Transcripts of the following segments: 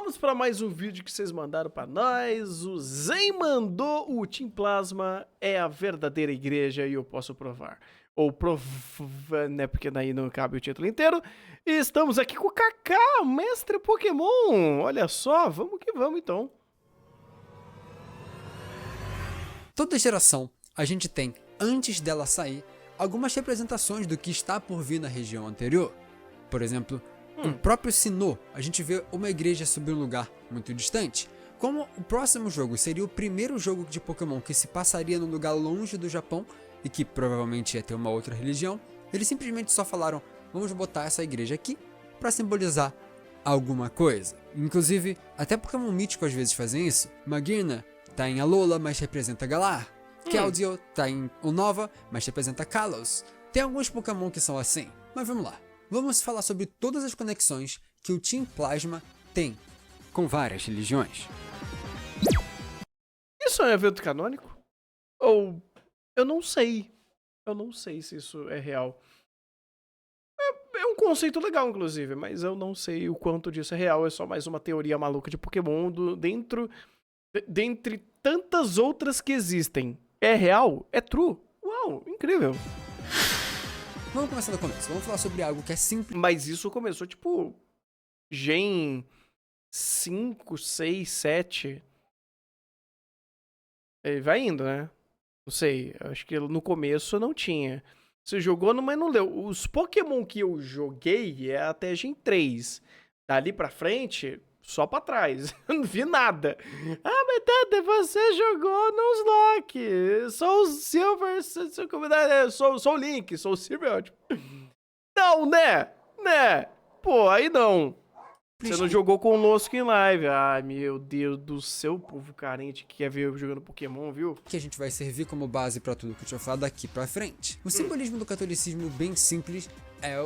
Vamos para mais um vídeo que vocês mandaram para nós. O Zen mandou: o Team Plasma é a verdadeira igreja e eu posso provar. Ou né? Porque daí não cabe o título inteiro. E estamos aqui com o Kaká, mestre Pokémon. Olha só, vamos que vamos então. Toda geração, a gente tem, antes dela sair, algumas representações do que está por vir na região anterior. Por exemplo, no próprio Sinnoh, a gente vê uma igreja sob um lugar muito distante. Como o próximo jogo seria o primeiro jogo de Pokémon que se passaria num lugar longe do Japão e que provavelmente ia ter uma outra religião, eles simplesmente só falaram: vamos botar essa igreja aqui para simbolizar alguma coisa. Inclusive, até Pokémon mítico às vezes fazem isso. Magearna tá em Alola, mas representa Galar. Keldeo tá em Unova, mas representa Kalos. Tem alguns Pokémon que são assim, mas vamos lá. Vamos falar sobre todas as conexões que o Team Plasma tem com várias religiões. Isso é um evento canônico? Ou eu não sei. Eu não sei se isso é real. É um conceito legal, inclusive, mas eu não sei o quanto disso é real. É só mais uma teoria maluca de Pokémon dentre tantas outras que existem. É real? É true? Uau, incrível. Vamos começar do começo. Vamos falar sobre algo que é simples. Mas isso começou, tipo, Gen 5, 6, 7. Vai indo, né? Não sei, acho que no começo não tinha. Você jogou, mas não leu. Os Pokémon que eu joguei é até Gen 3. Dali pra frente, só pra trás. Eu não vi nada. Ah, mas Tata, você jogou nos Lock. Sou o Silver, sou o Link, sou o Silver, ótimo. Não, né? Pô, aí não. Você não jogou conosco em live. Ai, meu Deus do céu, povo carente que quer ver eu jogando Pokémon, viu? Que a gente vai servir como base para tudo que eu te vou falar daqui pra frente. O simbolismo do catolicismo bem simples é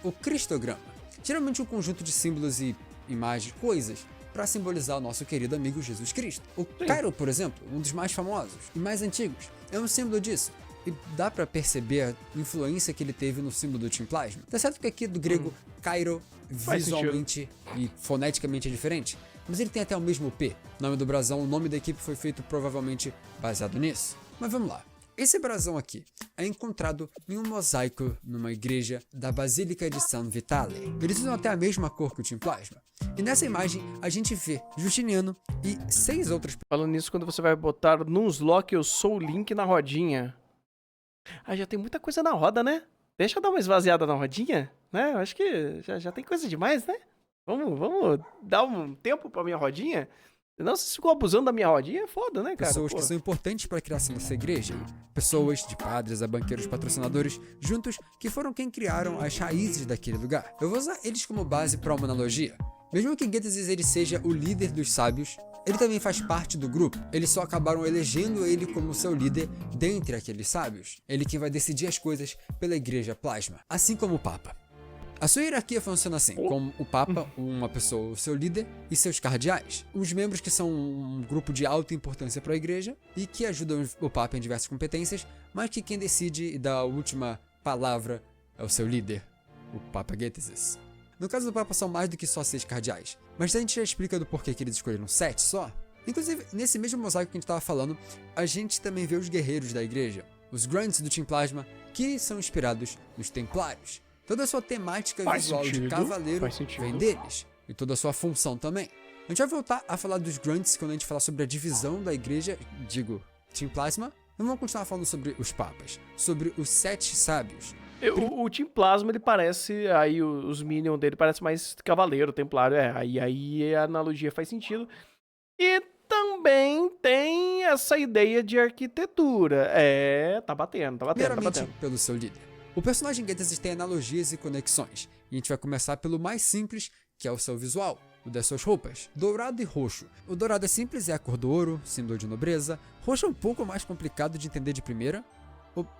o cristograma. Geralmente um conjunto de símbolos e imagens, coisas, para simbolizar o nosso querido amigo Jesus Cristo. O Cairo, por exemplo, um dos mais famosos e mais antigos, é um símbolo disso. E dá pra perceber a influência que ele teve no símbolo do Team Plasma. Tá certo que aqui do grego Cairo visualmente e foneticamente é diferente, mas ele tem até o mesmo P. O nome do brasão, o nome da equipe foi feito provavelmente baseado nisso. Mas vamos lá. Esse brasão aqui é encontrado em um mosaico numa igreja da Basílica de San Vitale. Eles usam até a mesma cor que o Team Plasma. E nessa imagem a gente vê Justiniano e 6 outras. Falando nisso, quando você vai botar nos lock, eu sou o Link na rodinha. Ah, já tem muita coisa na roda, né? Deixa eu dar uma esvaziada na rodinha, né? Eu acho que já tem coisa demais, né? Vamos dar um tempo pra minha rodinha? Senão, se você ficou abusando da minha rodinha, é foda, né, cara? Pessoas que são importantes para a criação dessa igreja. Pessoas, de padres a banqueiros patrocinadores, juntos, que foram quem criaram as raízes daquele lugar. Eu vou usar eles como base para uma analogia. Mesmo que Ghetsis ele seja o líder dos sábios, ele também faz parte do grupo. Eles só acabaram elegendo ele como seu líder dentre aqueles sábios. Ele que vai decidir as coisas pela igreja Plasma, assim como o Papa. A sua hierarquia funciona assim, com o Papa, uma pessoa, o seu líder, e seus cardeais. Os membros que são um grupo de alta importância para a igreja e que ajudam o Papa em diversas competências, mas que quem decide e dá a última palavra é o seu líder, o Papa Ghetsis. No caso do Papa são mais do que só 6 cardeais, mas a gente já explica do porquê que eles escolheram 7 só. Inclusive, nesse mesmo mosaico que a gente estava falando, a gente também vê os guerreiros da igreja, os Grunts do Team Plasma, que são inspirados nos Templários. Toda a sua temática visual de cavaleiro vem deles, e toda a sua função também. A gente vai voltar a falar dos Grunts quando a gente falar sobre a divisão da igreja, Team Plasma, e vamos continuar falando sobre os papas, sobre os 7 sábios. O Team Plasma, ele parece, aí os Minions dele parece mais cavaleiro, templário, aí a analogia faz sentido. E também tem essa ideia de arquitetura, tá batendo. Primeiramente pelo seu líder. O personagem Ghetsis tem analogias e conexões, e a gente vai começar pelo mais simples, que é o seu visual, o das suas roupas, dourado e roxo. O dourado é simples, é a cor do ouro, símbolo de nobreza. Roxo é um pouco mais complicado de entender de primeira.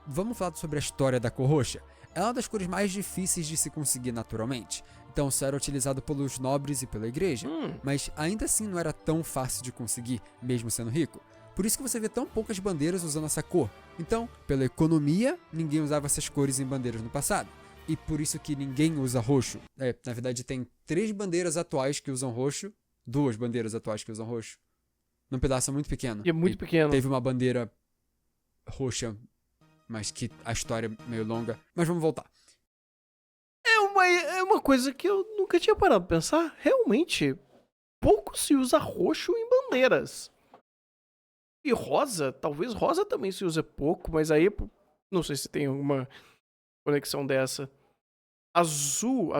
Vamos falar sobre a história da cor roxa. É uma das cores mais difíceis de se conseguir naturalmente, então só era utilizado pelos nobres e pela igreja, mas ainda assim não era tão fácil de conseguir, mesmo sendo rico. Por isso que você vê tão poucas bandeiras usando essa cor. Então, pela economia, ninguém usava essas cores em bandeiras no passado. E por isso que ninguém usa roxo. Na verdade, tem 3 bandeiras atuais que usam roxo 2 bandeiras atuais que usam roxo. Num pedaço muito pequeno. E é muito pequeno. Teve uma bandeira roxa, mas que a história é meio longa. Mas vamos voltar. É uma coisa que eu nunca tinha parado pra pensar. Realmente, pouco se usa roxo em bandeiras. E rosa, talvez rosa também se usa pouco, mas aí não sei se tem alguma conexão dessa. Azul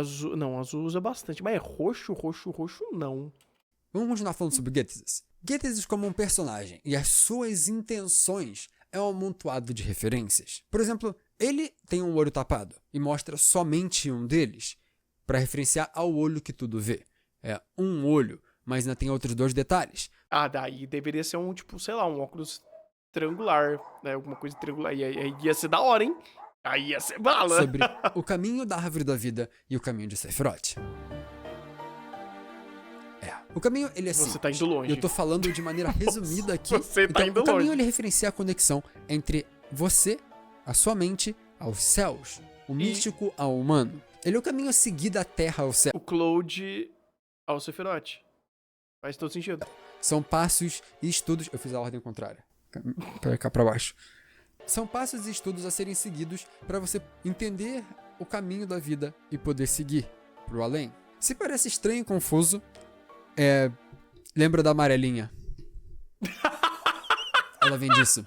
usa bastante, mas é roxo não. Vamos continuar falando sobre Gettys. Gettys como um personagem e as suas intenções é um amontoado de referências. Por exemplo, ele tem um olho tapado e mostra somente um deles para referenciar ao olho que tudo vê. É um olho, mas ainda tem outros 2 detalhes. Ah, daí deveria ser um, tipo, sei lá, um óculos triangular, né? Alguma coisa triangular. E aí ia ser da hora, hein? Aí ia ser bala. Sobre o caminho da árvore da vida e o caminho de Sephiroth. O caminho, ele é assim. Você tá indo longe. Eu tô falando de maneira resumida aqui. Você tá indo o caminho, longe. ele referencia a conexão entre você, a sua mente, aos céus. O místico ao humano. Ele é o caminho a seguir da terra ao céu. O Cloud ao Sephiroth. Faz todo sentido. São passos e estudos... Eu fiz a ordem contrária. Pra cá pra baixo. São passos e estudos a serem seguidos para você entender o caminho da vida e poder seguir pro além. Se parece estranho e confuso, lembra da amarelinha? Ela vem disso.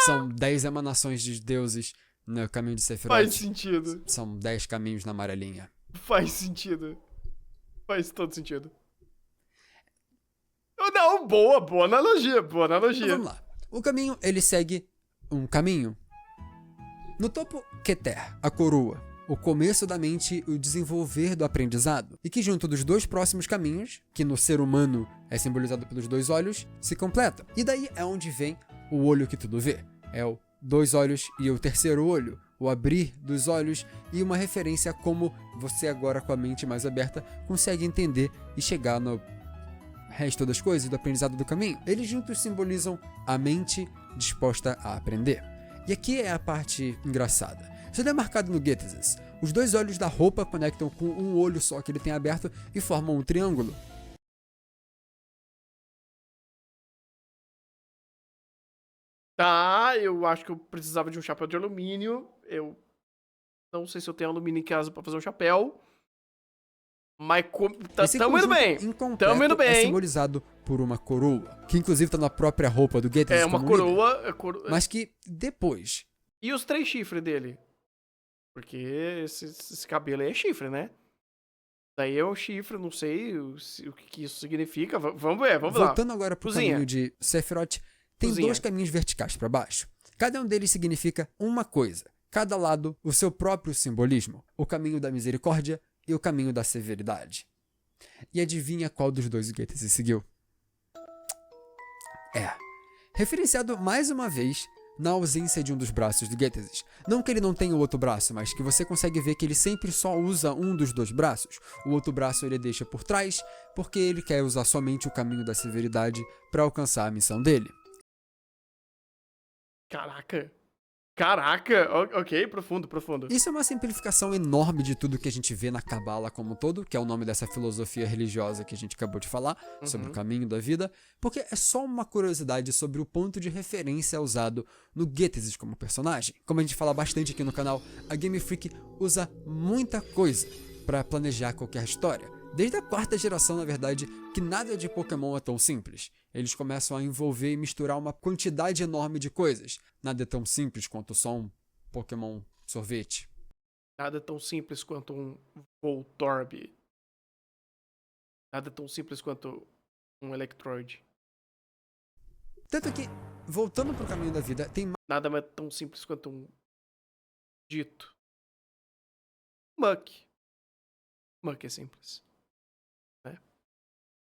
São 10 emanações de deuses no caminho de Sephiroth. Faz sentido. São 10 caminhos na amarelinha. Faz sentido. Faz todo sentido. Não, boa analogia, boa analogia. Então, vamos lá. O caminho, ele segue um caminho. No topo, Keter, a coroa. O começo da mente e o desenvolver do aprendizado. E que junto dos 2 próximos caminhos, que no ser humano é simbolizado pelos 2 olhos, se completa. E daí é onde vem o olho que tudo vê. É o 2 olhos e o terceiro olho, o abrir dos olhos e uma referência a como você agora com a mente mais aberta consegue entender e chegar no resto das coisas do aprendizado do caminho. Eles juntos simbolizam a mente disposta a aprender. E aqui é a parte engraçada. Isso é marcado no Gettys. Os 2 olhos da roupa conectam com um olho só que ele tem aberto e formam um triângulo. Tá, eu acho que eu precisava de um chapéu de alumínio. Eu não sei se eu tenho alumínio em casa pra fazer um chapéu. Mas tamo indo bem. Tamo indo bem. É simbolizado por uma coroa, que inclusive tá na própria roupa do Gettys. É uma coroa, mas que depois... E os 3 chifres dele? Porque esse cabelo aí é chifre, né? Daí é um chifre, não sei o que isso significa. Vamos ver, vamos lá. Voltando agora pro caminho de Sephiroth, tem 2 caminhos verticais para baixo. Cada um deles significa uma coisa. Cada lado, o seu próprio simbolismo. O caminho da misericórdia e o caminho da severidade. E adivinha qual dos 2 o Gettys seguiu? Referenciado mais uma vez na ausência de um dos braços do Gettys. Não que ele não tenha o outro braço, mas que você consegue ver que ele sempre só usa um dos 2 braços. O outro braço ele deixa por trás, porque ele quer usar somente o caminho da severidade para alcançar a missão dele. Caraca, ok, profundo. Isso é uma simplificação enorme de tudo que a gente vê na Cabala como um todo, que é o nome dessa filosofia religiosa que a gente acabou de falar, sobre o caminho da vida, porque é só uma curiosidade sobre o ponto de referência usado no Gettys como personagem. Como a gente fala bastante aqui no canal, a Game Freak usa muita coisa para planejar qualquer história. Desde a 4ª geração, na verdade, que nada de Pokémon é tão simples. Eles começam a envolver e misturar uma quantidade enorme de coisas. Nada é tão simples quanto só um Pokémon sorvete. Nada tão simples quanto um Voltorb. Nada tão simples quanto um Electroid. Tanto que, voltando pro caminho da vida, tem nada mais tão simples quanto um Dito. Muck. Muck é simples.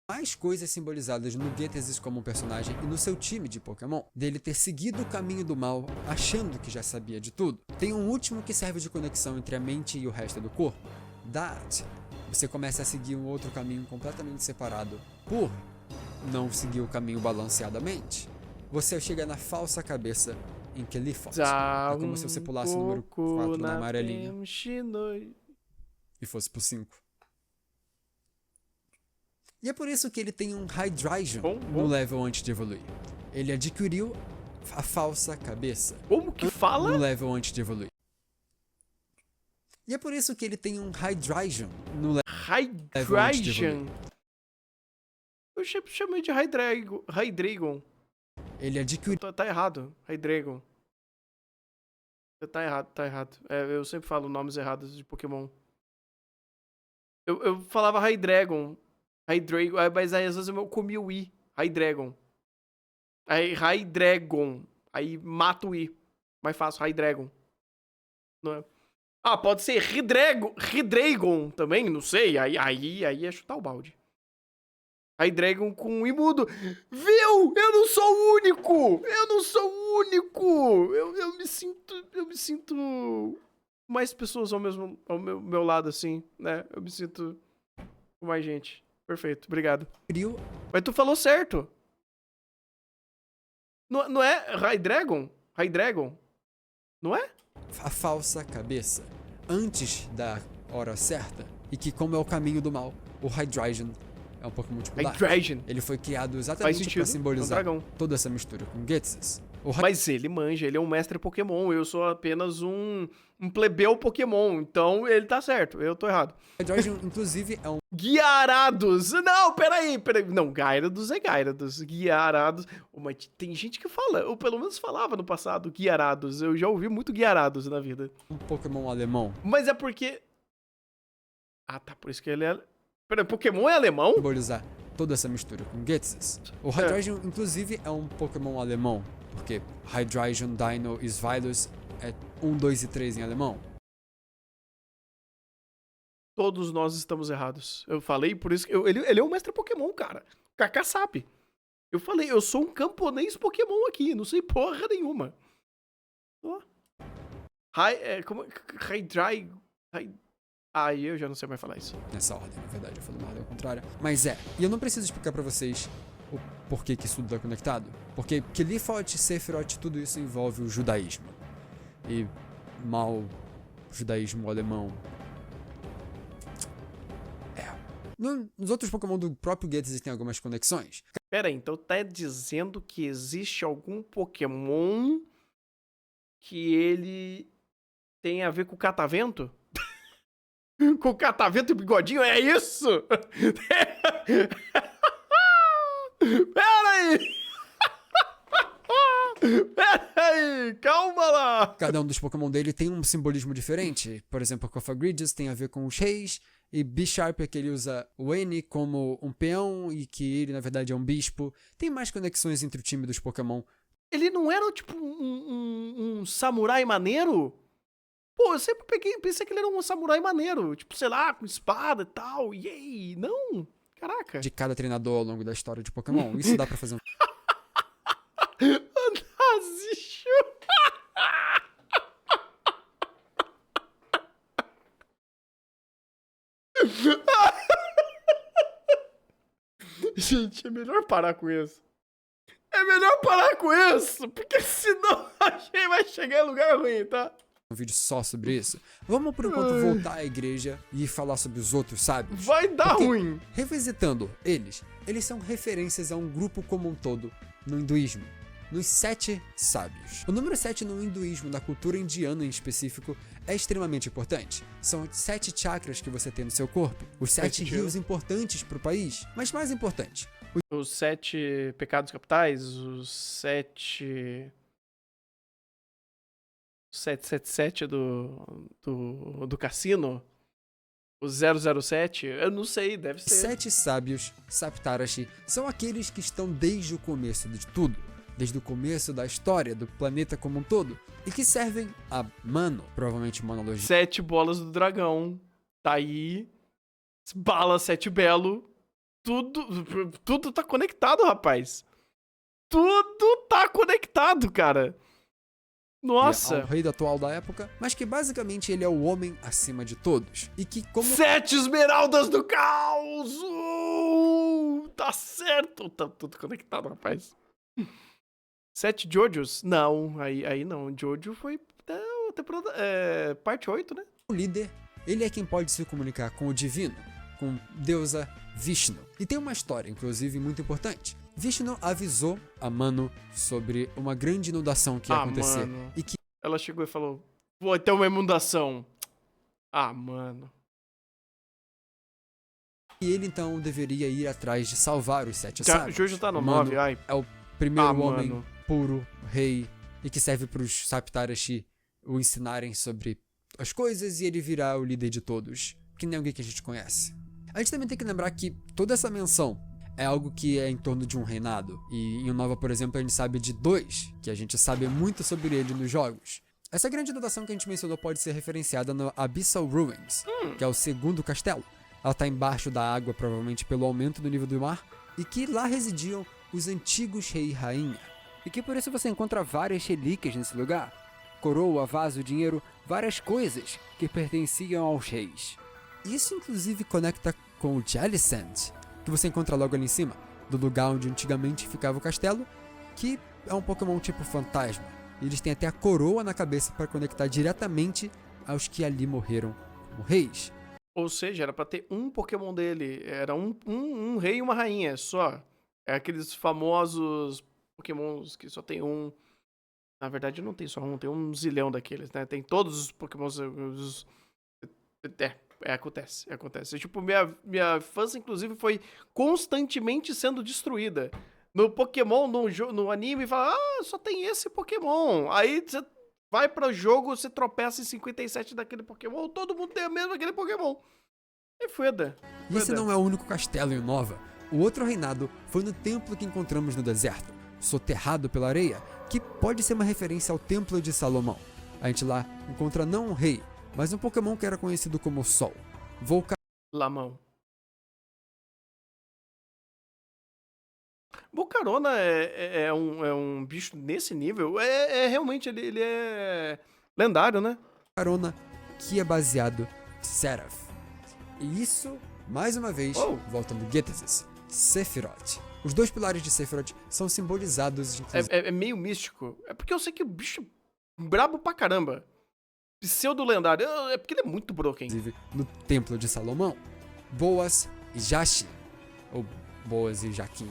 mais coisas simbolizadas no Gettys como um personagem e no seu time de Pokémon, dele ter seguido o caminho do mal achando que já sabia de tudo. Tem um último que serve de conexão entre a mente e o resto do corpo. That. Você começa a seguir um outro caminho completamente separado por não seguir o caminho balanceadamente. Você chega na falsa cabeça em Qliphotz. É como se você pulasse o número 4 na amarelinha e fosse pro 5. E é por isso que ele tem um Hydreigon Bom. no level antes de evoluir. Ele adquiriu a falsa cabeça Como que fala? no level antes de evoluir. E é por isso que ele tem um Hydreigon no level antes de Hydreigon. evoluir. Eu chamei de Hydreigon. Hydreigon. Ele adquiriu Tá errado. Hydreigon. Tá errado. É, eu sempre falo nomes errados de Pokémon. Eu falava Hydreigon. Hydreigon, mas aí às vezes eu comi o I. Hydreigon. Aí Hydreigon. Aí mato o I. Mais fácil, Hydreigon. Não é? Ah, pode ser Hydreigon também, não sei. Aí é chutar o balde. Hydreigon com I mudo. Viu? Eu não sou o único! Eu não sou o único! Eu me sinto mais pessoas ao meu lado, assim, né? Eu me sinto com mais gente. Perfeito, obrigado. Mas tu falou certo. Não é Hydreigon? Hydreigon? Não é? a falsa cabeça antes da hora certa, e que, como é o caminho do mal, o Hydreigon é um Pokémon tipo Dark. Hydreigon. Ele foi criado Faz exatamente sentido. para É um simbolizar dragão. toda essa mistura com Ghetsis. Mas ele manja, ele é um mestre Pokémon. Eu sou apenas um plebeu Pokémon. Então ele tá certo, eu tô errado. Hydreigon, inclusive, é um Gyarados! Não, peraí. Não, Gyarados é Gyarados. Gyarados. Mas tem gente que fala, ou pelo menos falava no passado, Gyarados. Eu já ouvi muito Gyarados na vida. Pokémon alemão. Mas é porque. Ah, tá, por isso que ele é. Peraí, Pokémon é alemão? Simbolizar toda essa mistura com Ghetsis. O Hydreigon, inclusive, é um Pokémon alemão, porque Hydreigon, Dino, Svilus é 1, 2 e 3 em alemão. Todos nós estamos errados. Eu falei, por isso que. Ele é um mestre Pokémon, cara. Kaká sabe. Eu falei, eu sou um camponês Pokémon aqui, não sei porra nenhuma. Ó. Hydreigon. Aí eu já não sei mais falar isso. Nessa ordem, na verdade, eu falei uma ordem ao contrário. Mas e eu não preciso explicar pra vocês o porquê que isso tudo tá conectado. Porque Qliphotht, Sephiroth, tudo isso envolve o judaísmo. E judaísmo alemão. Nos outros Pokémon do próprio Ghetsis tem algumas conexões. Pera aí, então tá dizendo que existe algum Pokémon que ele tem a ver com o catavento? Com o catavento e o bigodinho? É isso? Pera aí! Pera aí! Calma lá! Cada um dos Pokémon dele tem um simbolismo diferente. Por exemplo, Cofagrigus tem a ver com os reis. E Bisharp é que ele usa o N como um peão e que ele, na verdade, é um bispo. Tem mais conexões entre o time dos Pokémon. Ele não era, tipo, um samurai maneiro? Pô, eu sempre pensei que ele era um samurai maneiro. Tipo, sei lá, com espada e tal. E aí, não. Caraca. De cada treinador ao longo da história de Pokémon. Isso dá pra fazer um... Nazicho. Gente, é melhor parar com isso. É melhor parar com isso, porque senão a gente vai chegar em lugar ruim, tá? um vídeo só sobre isso. Vamos por enquanto voltar à igreja e falar sobre os outros sábios. Vai dar ruim. Revisitando eles são referências a um grupo como um todo no hinduísmo. Nos 7 sábios. O número 7 no hinduísmo, da cultura indiana em específico, é extremamente importante. São 7 chakras que você tem no seu corpo, os 7 rios importantes para o país. Mas mais importante, os 7 pecados capitais, os 7... 777 do cassino, o 007, eu não sei, deve ser. 7 sábios, Saptarashi, são aqueles que estão desde o começo de tudo. Desde o começo da história do planeta como um todo, e que servem a Mano, provavelmente monologia. 7 bolas do dragão, tá aí, bala 7 belo, tudo tá conectado, rapaz. Tudo tá conectado, cara. Nossa. É o rei atual da época, mas que basicamente ele é o homem acima de todos. E que como... 7 esmeraldas do caos! Tá certo, tá tudo conectado, rapaz. 7 Jojos? Não, aí não. Jojo foi parte 8, né? O líder, ele é quem pode se comunicar com o divino. com deusa Vishnu. E tem uma história, inclusive, muito importante. Vishnu avisou a Manu sobre uma grande inundação que ia acontecer. Mano. E que Ela chegou e falou, vai ter uma inundação. Ah, mano. ele, então, deveria ir atrás de salvar os 7 sábios. Jojo tá no Manu 9, ai. é o primeiro homem mano. puro, rei, e que serve para os Saptarashi o ensinarem sobre as coisas e ele virá o líder de todos, que nem alguém que a gente conhece. A gente também tem que lembrar que toda essa menção é algo que é em torno de um reinado, e em Unova, por exemplo, a gente sabe de 2, que a gente sabe muito sobre ele nos jogos. Essa grande inundação que a gente mencionou pode ser referenciada no Abyssal Ruins, que é o segundo castelo. Ela está embaixo da água, provavelmente pelo aumento do nível do mar, e que lá residiam os antigos rei e rainha. E que por isso você encontra várias relíquias nesse lugar. Coroa, vaso, dinheiro, várias coisas que pertenciam aos reis. Isso inclusive conecta com o Jellicent, que você encontra logo ali em cima, do lugar onde antigamente ficava o castelo, que é um Pokémon tipo fantasma. E eles têm até a coroa na cabeça para conectar diretamente aos que ali morreram como reis. Ou seja, era pra ter um Pokémon dele. Era um rei e uma rainha só. É aqueles famosos Pokémons que só tem um. Na verdade, não tem só um, tem um zilhão daqueles, né? Tem todos os Pokémons. Acontece. Tipo, minha infância, inclusive, foi constantemente sendo destruída. No Pokémon, no anime, fala, só tem esse Pokémon. Aí você vai pro jogo, você tropeça em 57 daquele Pokémon, todo mundo tem a mesma aquele Pokémon. É foda. E esse não é o único castelo em Unova. O outro reinado foi no templo que encontramos no deserto, soterrado pela areia, que pode ser uma referência ao Templo de Salomão. A gente lá encontra não um rei, mas um Pokémon que era conhecido como Sol. Lamão. Volcarona é um bicho nesse nível. Realmente, ele é lendário, né? Volcarona, que é baseado em Seraph. E isso, mais uma vez, voltando a Getesis, Sephiroth. Os 2 pilares de Sephiroth são simbolizados... É meio místico. É porque eu sei que o bicho é brabo pra caramba. Pseudo-lendário. É porque ele é muito broken. Inclusive, no Templo de Salomão. Boas e Jashi. Ou Boas e Joaquim.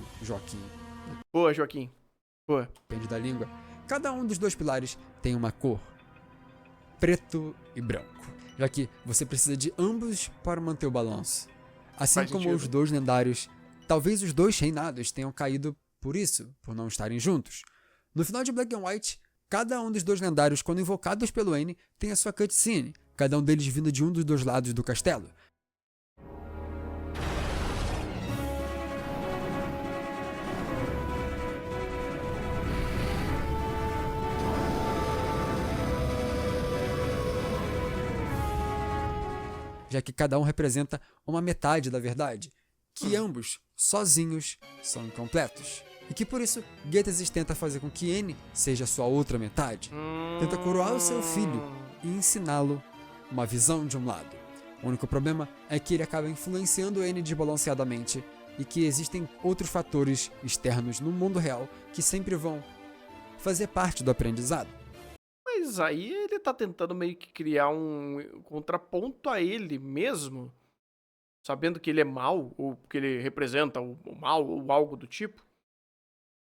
Boa, Joaquim. Boa. Depende da língua. Cada um dos 2 pilares tem uma cor. Preto e branco. Já que você precisa de ambos para manter o balanço. Assim Faz como sentido. os 2 lendários, talvez os 2 reinados tenham caído por isso, por não estarem juntos. No final de Black and White, cada um dos 2 lendários, quando invocados pelo N, tem a sua cutscene, cada um deles vindo de um dos 2 lados do castelo. Já que cada um representa uma metade da verdade, que ambos, sozinhos, são incompletos. E que por isso, Getesis tenta fazer com que N seja sua outra metade. Tenta coroar o seu filho e ensiná-lo uma visão de um lado. O único problema é que ele acaba influenciando N desbalanceadamente e que existem outros fatores externos no mundo real que sempre vão fazer parte do aprendizado. Mas aí ele tá tentando meio que criar um contraponto a ele mesmo, sabendo que ele é mal, ou que ele representa o mal, ou algo do tipo.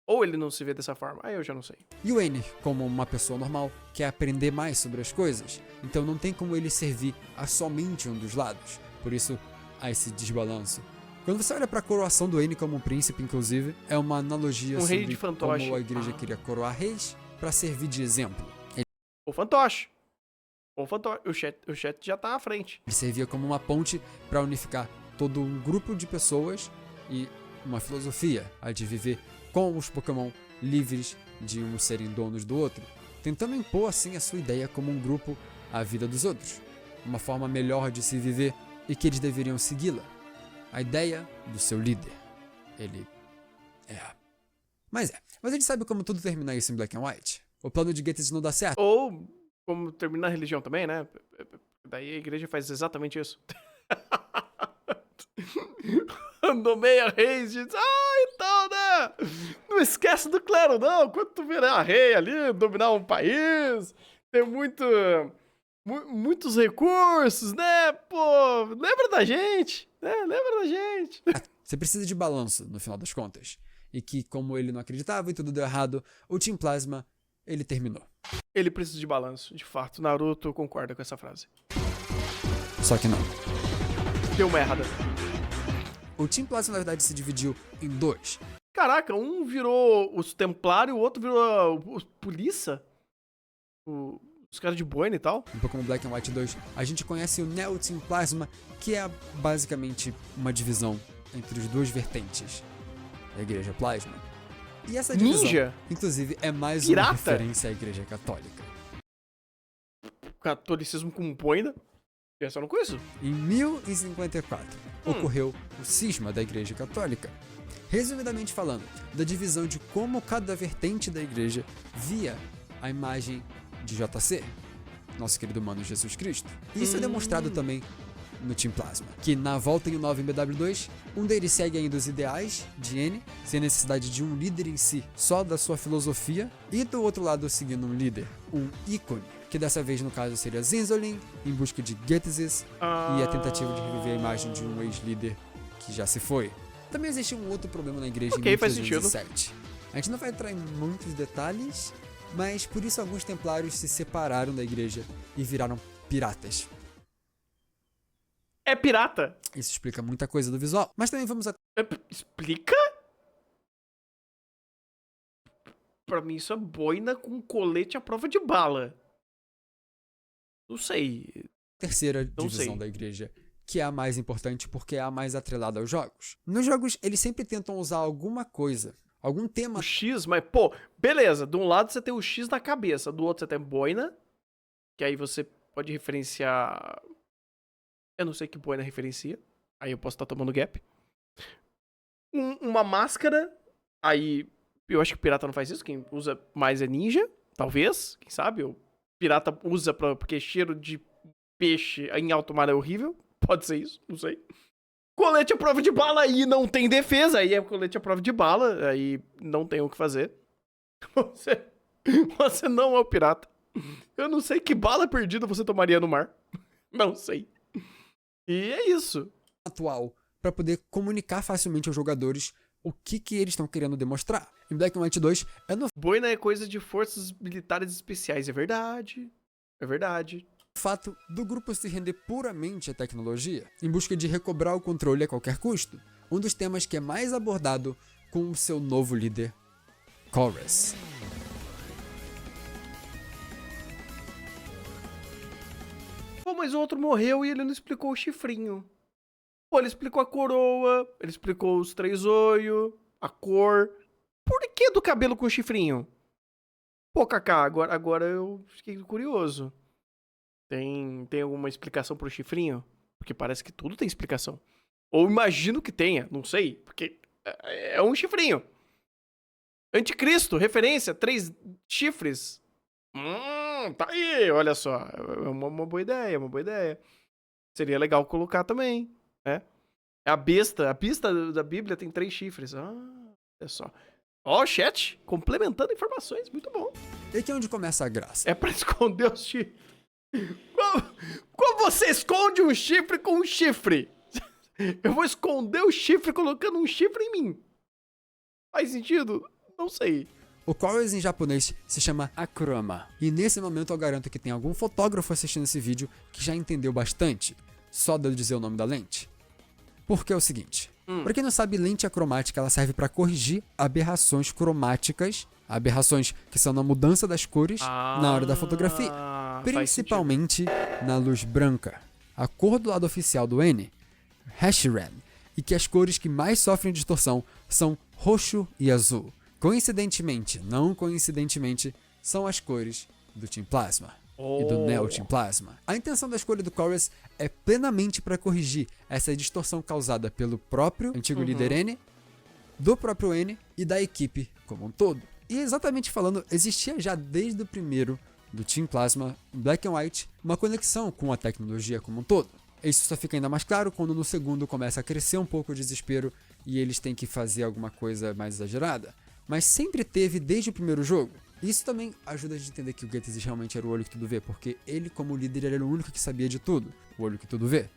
Ou ele não se vê dessa forma, aí eu já não sei. E o N, como uma pessoa normal, quer aprender mais sobre as coisas, então não tem como ele servir a somente um dos lados. Por isso, há esse desbalanço. Quando você olha para a coroação do N como um príncipe, inclusive, é uma analogia rei sobre de fantoche. como a igreja queria coroar reis para servir de exemplo. Ou fantoche. O chat já tá à frente. Ele servia como uma ponte para unificar todo um grupo de pessoas e uma filosofia, a de viver com os Pokémon livres de uns serem donos do outro, tentando impor assim a sua ideia como um grupo à vida dos outros, uma forma melhor de se viver e que eles deveriam segui-la. A ideia do seu líder. Ele é. Mas a gente sabe como tudo termina isso em Black and White. O plano de Getesis não dá certo. Ou como terminar a religião também, né? Daí a igreja faz exatamente isso. Nomeia reis e diz, então, né? Não esquece do clero, não. Quando tu virar rei ali, dominar um país, ter muitos recursos, né? Pô, lembra da gente. Lembra da gente. Você precisa de balanço, no final das contas. E que, como ele não acreditava e tudo deu errado, o Team Plasma, ele terminou. Ele precisa de balanço, de fato. Naruto concorda com essa frase. Só que não. Deu uma errada. O Team Plasma, na verdade, se dividiu em dois. Caraca, um virou os Templários, o outro virou os Polícia. Os caras de boina e tal. Um pouco como Black and White 2, a gente conhece o Neo Team Plasma, que é basicamente uma divisão entre as duas vertentes da Igreja Plasma. E essa divisão, Ninja? inclusive, é mais Pirata? uma referência à Igreja Católica. Catolicismo com boina. Essa eu não conheço. Em 1054, ocorreu o cisma da Igreja Católica. Resumidamente falando, da divisão de como cada vertente da igreja via a imagem de JC, nosso querido mano Jesus Cristo. E isso é demonstrado também no Team Plasma, que na volta em 9 em BW2, um deles segue ainda os ideais de N, sem necessidade de um líder em si, só da sua filosofia, e do outro lado seguindo um líder, um ícone, que dessa vez no caso seria Zinzolin, em busca de Getzes, e a tentativa de reviver a imagem de um ex-líder que já se foi. Também existe um outro problema na igreja em faz sentido. 1307. A gente não vai entrar em muitos detalhes, mas por isso alguns templários se separaram da igreja e viraram piratas. É pirata? Isso explica muita coisa do visual, mas também vamos Explica? Pra mim isso é boina com colete à prova de bala. Não sei. terceira Não divisão sei. da igreja, que é a mais importante porque é a mais atrelada aos jogos. Nos jogos, eles sempre tentam usar alguma coisa, algum tema. O X, mas pô, beleza. De um lado você tem o X na cabeça, do outro você tem boina, que aí você pode referenciar... Eu não sei que boina referencia, aí eu posso estar tomando gap. Uma máscara, aí eu acho que o pirata não faz isso, quem usa mais é ninja, talvez, quem sabe? O pirata usa porque cheiro de peixe em alto mar é horrível, pode ser isso, não sei. Colete à prova de bala, aí não tem defesa, aí é colete à prova de bala, aí não tem o que fazer. Você não é o pirata. Eu não sei que bala perdida você tomaria no mar. Não sei. E é isso. Atual para poder comunicar facilmente aos jogadores o que eles estão querendo demonstrar. Em Black and White 2, é no Boina é coisa de forças militares especiais, é verdade. É verdade. fato do grupo se render puramente à tecnologia, em busca de recobrar o controle a qualquer custo. Um dos temas que é mais abordado com o seu novo líder, Chorus. Pô, mas o outro morreu e ele não explicou o chifrinho. Pô, ele explicou a coroa, ele explicou os 3 olhos, a cor. Por que do cabelo com chifrinho? Pô, Kaká, agora eu fiquei curioso. Tem alguma explicação pro chifrinho? Porque parece que tudo tem explicação. Ou imagino que tenha, não sei, porque é um chifrinho. Anticristo, referência, 3 chifres. Tá aí, olha só. É uma boa ideia, uma boa ideia. Seria legal colocar também, né? A besta da Bíblia tem 3 chifres. Olha só. Ó, chat, complementando informações, muito bom. E aqui é onde começa a graça. É pra esconder os chifres. Como você esconde um chifre com um chifre? Eu vou esconder o chifre colocando um chifre em mim. Faz sentido? Não sei. O Chorus em japonês se chama Akrama. E nesse momento eu garanto que tem algum fotógrafo assistindo esse vídeo que já entendeu bastante, só de eu dizer o nome da lente. Porque é o seguinte, pra quem não sabe, lente acromática ela serve para corrigir aberrações cromáticas, aberrações que são na mudança das cores na hora da fotografia, principalmente na luz branca. A cor do lado oficial do N, Hashiran, e que as cores que mais sofrem distorção são roxo e azul. Coincidentemente, não coincidentemente, são as cores do Team Plasma e do Neo Team Plasma. A intenção da escolha do Chorus é plenamente para corrigir essa distorção causada pelo próprio antigo líder N, do próprio N e da equipe como um todo. E exatamente falando, existia já desde o primeiro do Team Plasma, Black and White, uma conexão com a tecnologia como um todo. Isso só fica ainda mais claro quando no segundo começa a crescer um pouco o desespero e eles têm que fazer alguma coisa mais exagerada. Mas sempre teve desde o primeiro jogo. Isso também ajuda a gente a entender que o Getzes realmente era o olho que tudo vê, porque ele, como líder, era o único que sabia de tudo, o olho que tudo vê.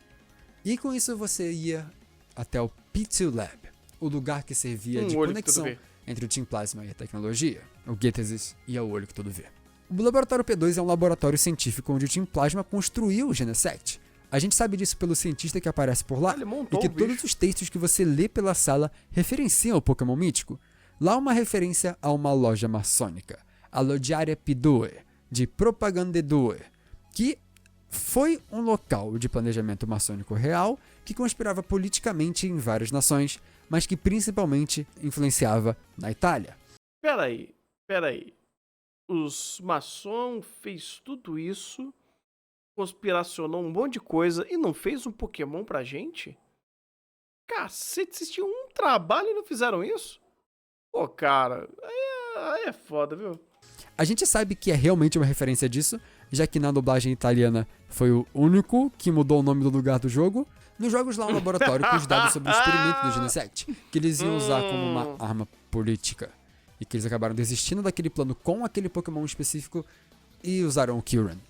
E com isso você ia até o P2 Lab, o lugar que servia de olho que tudo conexão vê. entre o Team Plasma e a tecnologia, o Genesis e o olho que tudo vê. O Laboratório P2 é um laboratório científico onde o Team Plasma construiu o Genesect. A gente sabe disso pelo cientista que aparece por lá Ele e montou que o bicho. todos os textos que você lê pela sala referenciam o Pokémon mítico. Lá uma referência a uma loja maçônica, a Lodiária P2, de Propaganda 2, que foi um local de planejamento maçônico real que conspirava politicamente em várias nações, mas que principalmente influenciava na Itália. Peraí. Os maçom fez tudo isso, conspiracionou um monte de coisa e não fez um Pokémon pra gente? Cacete, vocês tinham um trabalho e não fizeram isso? Pô, cara, aí é foda, viu? A gente sabe que é realmente uma referência disso, já que na dublagem italiana foi o único que mudou o nome do lugar do jogo. Nos jogos lá um laboratório com os dados sobre o experimento do Genesect, que eles iam usar como uma arma política. E que eles acabaram desistindo daquele plano com aquele Pokémon específico e usaram o Kyurem.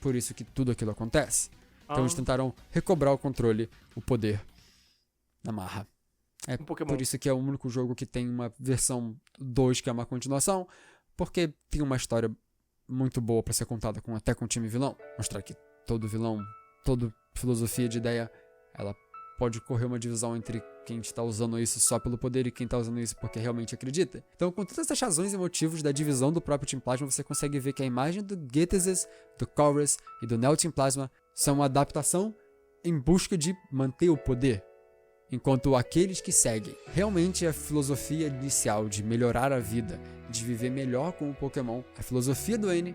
Por isso que tudo aquilo acontece. Então eles tentaram recobrar o controle, o poder na marra. É Pokémon. por isso que é o único jogo que tem uma versão 2 que é uma continuação, porque tem uma história muito boa pra ser contada até com o time vilão. Mostrar que todo vilão, toda filosofia de ideia, ela pode correr uma divisão entre quem está usando isso só pelo poder e quem está usando isso porque realmente acredita. Então, com todas essas razões e motivos da divisão do próprio Team Plasma, você consegue ver que a imagem do Genesis, do Chorus e do Neo Team Plasma são uma adaptação em busca de manter o poder. Enquanto aqueles que seguem realmente a filosofia inicial de melhorar a vida, de viver melhor com o Pokémon, a filosofia do N,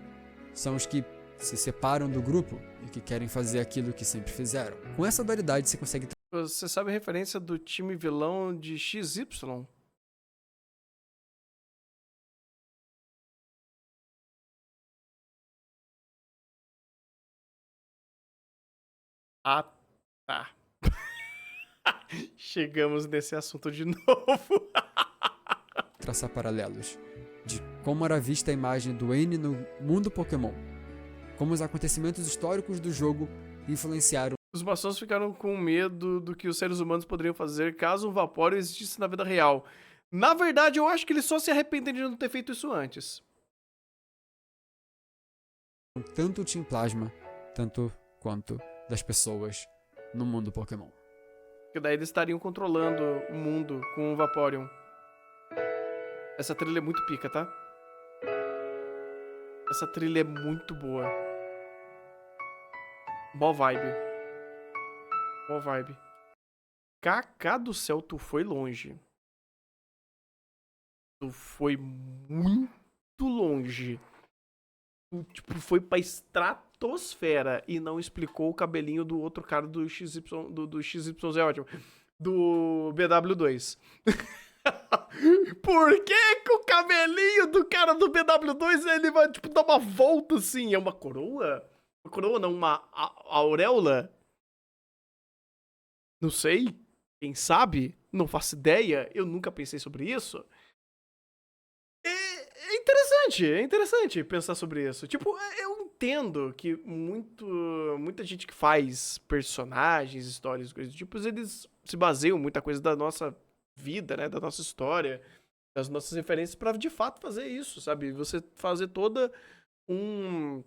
são os que se separam do grupo e que querem fazer aquilo que sempre fizeram. Com essa dualidade você consegue... Você sabe a referência do time vilão de XY? Ah, tá. Chegamos nesse assunto de novo. traçar paralelos de como era vista a imagem do N no mundo Pokémon, como os acontecimentos históricos do jogo influenciaram. Os maçons ficaram com medo do que os seres humanos poderiam fazer caso um Vaporeon existisse na vida real. Na verdade, eu acho que eles só se arrependem de não ter feito isso antes. Tanto o Team Plasma, tanto quanto das pessoas no mundo Pokémon. Porque daí eles estariam controlando o mundo com o Vaporeon. Essa trilha é muito pica, tá? Essa trilha é muito boa. Boa vibe. Boa vibe. Kaká do céu, tu foi longe. Tu foi muito longe. Tu, tipo, foi pra estratosfera e não explicou o cabelinho do outro cara do XY, do XYZ, é ótimo. Do BW2. Por que o cabelinho do cara do BW2 ele vai, tipo, dar uma volta assim? É uma coroa? Uma coroa não, uma auréola? Não sei. Quem sabe? Não faço ideia. Eu nunca pensei sobre isso. É interessante pensar sobre isso. Tipo, eu entendo que muita gente que faz personagens, histórias, coisas do tipo, eles se baseiam muita coisa da nossa vida, né, da nossa história, das nossas referências pra de fato fazer isso, sabe? Você fazer toda um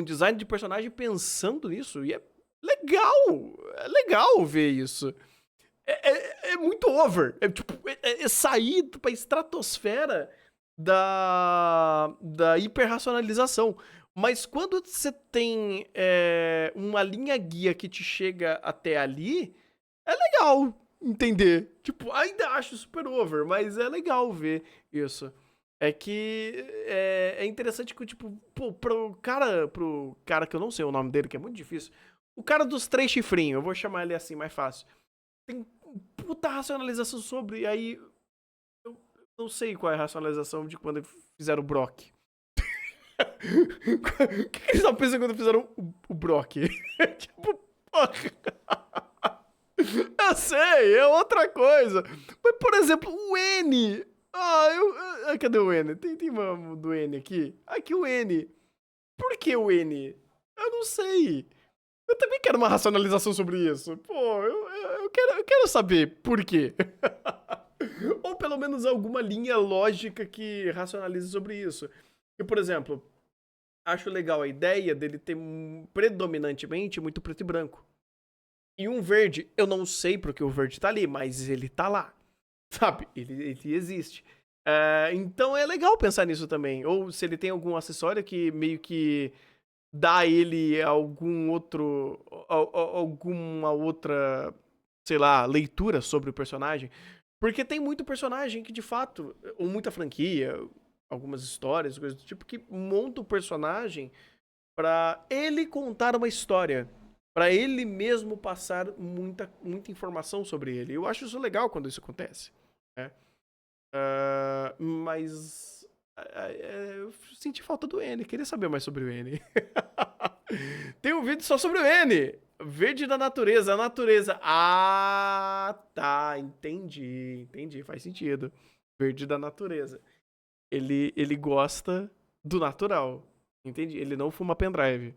design de personagem pensando nisso, e é legal ver isso. É muito over, é tipo, é sair pra estratosfera da hiperracionalização. Mas quando você tem uma linha guia que te chega até ali, é legal entender. Tipo, ainda acho super over, mas é legal ver isso. É que é interessante que, tipo, pô, pro cara que eu não sei o nome dele, que é muito difícil, o cara dos 3 chifrinhos, eu vou chamar ele assim, mais fácil. Tem puta racionalização sobre, e aí eu não sei qual é a racionalização de quando fizeram o Brock. O que eles estavam pensando quando fizeram o Brock? Tipo, porra. Eu sei, é outra coisa. Mas, por exemplo, o N. Cadê o N? Tem uma do N aqui? Aqui o N. Por que o N? Eu não sei. Eu também quero uma racionalização sobre isso. Pô, eu quero saber por quê. Ou pelo menos alguma linha lógica que racionalize sobre isso. E, por exemplo, acho legal a ideia dele ter predominantemente muito preto e branco. E um verde, eu não sei porque o verde tá ali, mas ele tá lá. Sabe? Ele existe. Então é legal pensar nisso também. Ou se ele tem algum acessório que meio que dá a ele alguma outra, sei lá, leitura sobre o personagem. Porque tem muito personagem que, de fato, ou muita franquia, algumas histórias, coisas do tipo, que monta o personagem pra ele contar uma história. Pra ele mesmo passar muita informação sobre ele. Eu acho isso legal quando isso acontece. Né? Mas eu senti falta do N. Queria saber mais sobre o N. Tem um vídeo só sobre o N. Verde da natureza, a natureza. Ah, tá. Entendi. Faz sentido. Verde da natureza. Ele gosta do natural. Entendi. Ele não fuma pendrive.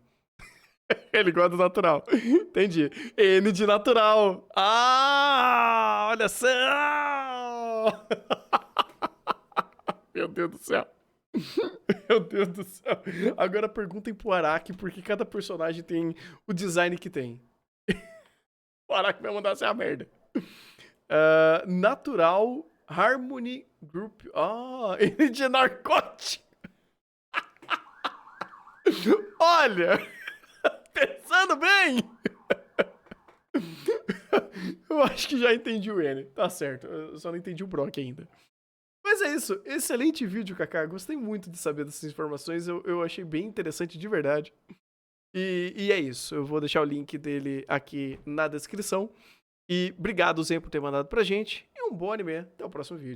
Ele gosta do natural. Entendi. N de natural. Ah, olha só. Meu Deus do céu. Meu Deus do céu. Agora perguntem pro Araki por que cada personagem tem o design que tem. O Araki vai mandar essa a merda. Natural Harmony Group. Ele de narcótico. Olha, pensando bem. Eu acho que já entendi o N. Tá certo. Eu só não entendi o Brock ainda. Mas é isso. Excelente vídeo, Kaká. Gostei muito de saber dessas informações. Eu achei bem interessante de verdade. E é isso. Eu vou deixar o link dele aqui na descrição. E obrigado, Zen, por ter mandado pra gente. E um bom anime. Até o próximo vídeo.